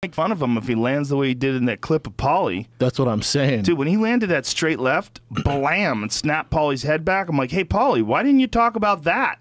make fun of him if he lands the way he did in that clip of Paulie. That's what I'm saying. Dude, when he landed that straight left, blam, and snapped Paulie's head back, I'm like, hey, Paulie, why didn't you talk about that?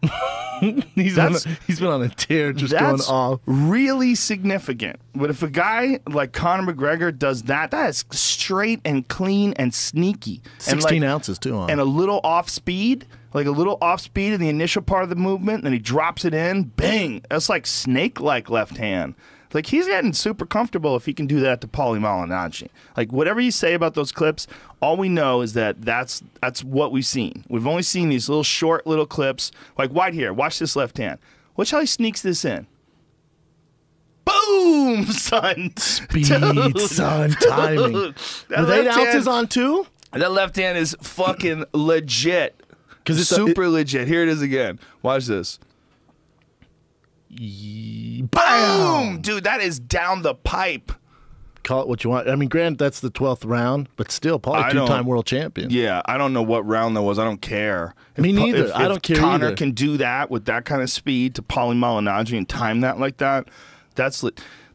he's been on a tear just going off. Really significant. But if a guy like Conor McGregor does that, that is straight and clean and sneaky. 16 ounces, too. And a little off speed. Like a little off speed in the initial part of the movement, and then he drops it in, bang. That's like snake-like left hand. Like, he's getting super comfortable if he can do that to Malignaggi. Like, whatever you say about those clips, all we know is that that's what we've seen. We've only seen these little short little clips. Like, right here, watch this left hand. Watch how he sneaks this in. Boom, son. Speed, son. Timing. Were they ounces on, too? That left hand is fucking legit. Because it's super legit. Here it is again. Watch this. Boom! Dude, that is down the pipe. Call it what you want. I mean, granted, that's the 12th round, but still, probably two-time world champion. Yeah, I don't know what round that was. I don't care. Me neither. I don't care Conor either. can do that with that kind of speed to Malignaggi and time that like that, that's...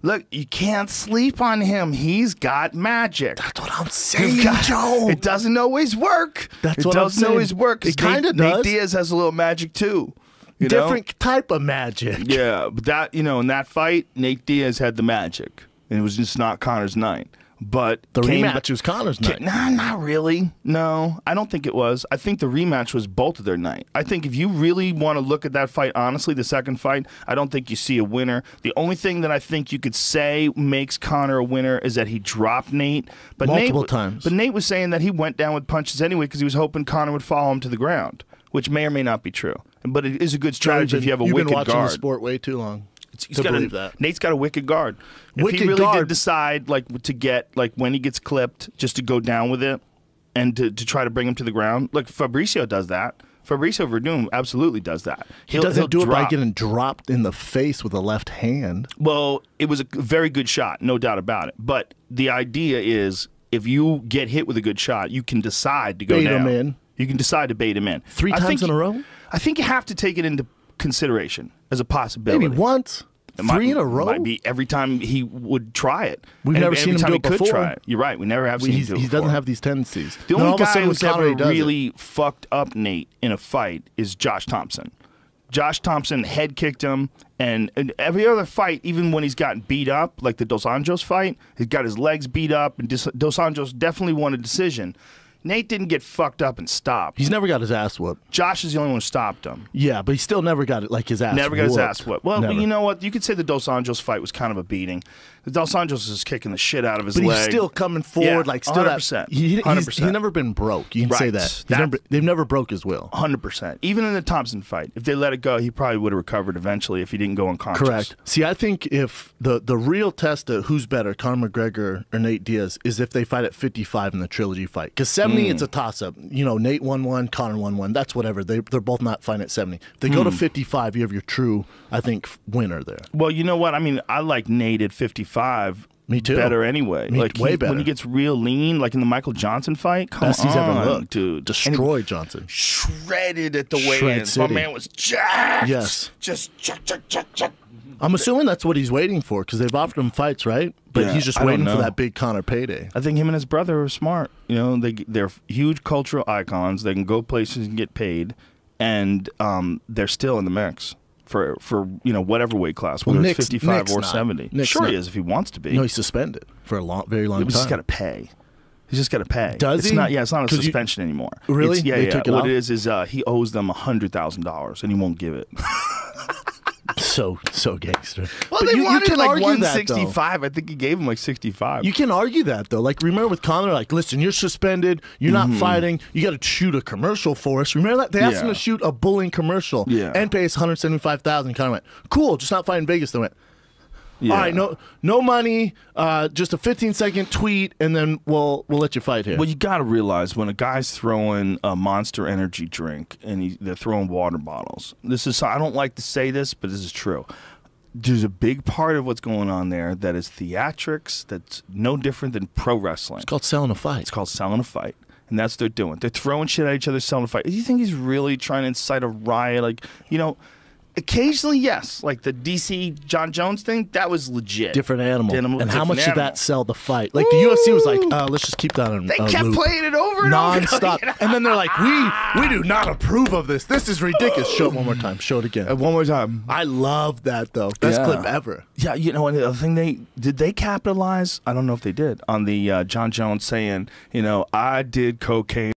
Look, you can't sleep on him. He's got magic. That's what I'm saying, Joe. It doesn't always work. That's what I'm saying. It doesn't always work. It kind of does. Nate Diaz has a little magic, too. Different type of magic. Yeah, but that, in that fight, Nate Diaz had the magic. And it was just not Conor's night. But the rematch was Conor's night. Nah, not really. No, I don't think it was. I think the rematch was both of their night. I think if you really want to look at that fight honestly, the second fight, I don't think you see a winner. The only thing that I think you could say makes Conor a winner is that he dropped Nate. But multiple times. But Nate was saying that he went down with punches anyway because he was hoping Conor would follow him to the ground, which may or may not be true. But it is a good strategy if you have a wicked guard. You've been watching the sport way too long. Nate's got a wicked guard. If he really did decide to get when he gets clipped, just to go down with it and to try to bring him to the ground. Look, Fabricio does that. Fabricio Verdum absolutely does that. He doesn't do it by getting dropped in the face with a left hand. Well, it was a very good shot, no doubt about it. But the idea is, if you get hit with a good shot, you can decide to go down. Bait him in. You can decide to bait him in. 3 times in a row? I think you have to take it into consideration as a possibility. Maybe once. 3 in a row? Might be every time he would try it. We've never seen him do it before. Try it. You're right. We never have seen him do it before. He doesn't have these tendencies. The only guy who's ever really fucked up Nate in a fight is Josh Thompson. Josh Thompson head kicked him, and every other fight, even when he's gotten beat up, like the Dos Anjos fight, he's got his legs beat up, and Dos Anjos definitely won a decision. Nate didn't get fucked up and stopped. He's never got his ass whooped. Josh is the only one who stopped him. Yeah, but he still never got it his ass Never got his ass whooped. Well, never. You know what? You could say the Dos Anjos fight was kind of a beating. The Dos Anjos is kicking the shit out of his leg. But he's still coming forward, yeah, still 100%. He's never been broke. You can say that. They've never broke his will. 100%. Even in the Thompson fight, if they let it go, he probably would have recovered eventually if he didn't go unconscious. Correct. See, I think if the real test of who's better, Conor McGregor or Nate Diaz, is if they fight at 55 in the trilogy fight. Because 70, it's a toss-up. Nate won 1, Conor won 1. That's whatever. They're both not fighting at 70. If they go to 55, you have your true, I think, winner there. Well, you know what? I mean, I like Nate at 55. Me too. Better anyway. Way better. When he gets real lean, like in the Michael Johnson fight, best he's ever looked, dude. Destroyed Johnson. Shredded at the weigh-ins. My man was jacked. Yes. Just jack. I'm assuming that's what he's waiting for because they've offered him fights, right? But he's just waiting for that big Conor payday. I think him and his brother are smart. They're huge cultural icons. They can go places and get paid, and they're still in the mix. For whatever weight class, whether it's 55 or 70. Sure he is if he wants to be. No, he's suspended for a very long time. He's just got to pay. He's just got to pay. Does he? It's not a suspension anymore. Really? What it is he owes them $100,000 and he won't give it. So gangster. Well, they wanted like 165. I think he gave him like 65. You can argue that though. Like remember with Conor, listen, you're suspended. You're not fighting. You got to shoot a commercial for us. Remember that they asked him to shoot a bullying commercial and pay us $175,000. Conor went, cool, just not fighting Vegas. They went, all right, no money, just a 15-second tweet, and then we'll let you fight here. Well, you got to realize when a guy's throwing a Monster Energy drink and they're throwing water bottles. I don't like to say this, but this is true. There's a big part of what's going on there that is theatrics. That's no different than pro wrestling. It's called selling a fight. It's called selling a fight. And that's what they're doing. They're throwing shit at each other, selling a fight. Do you think he's really trying to incite a riot? occasionally, yes. Like the DC John Jones thing, that was legit. Different animal. And how much did animal. that sell the fight? Like the UFC was like, let's just keep that on They kept playing it over and non-stop. over. And then they're like, we do not approve of this. This is ridiculous. Show it one more time. Show it again. One more time. I love that though. Best clip ever. Yeah, you know, and the other thing they capitalize? I don't know if they did on the John Jones saying, you know, I did cocaine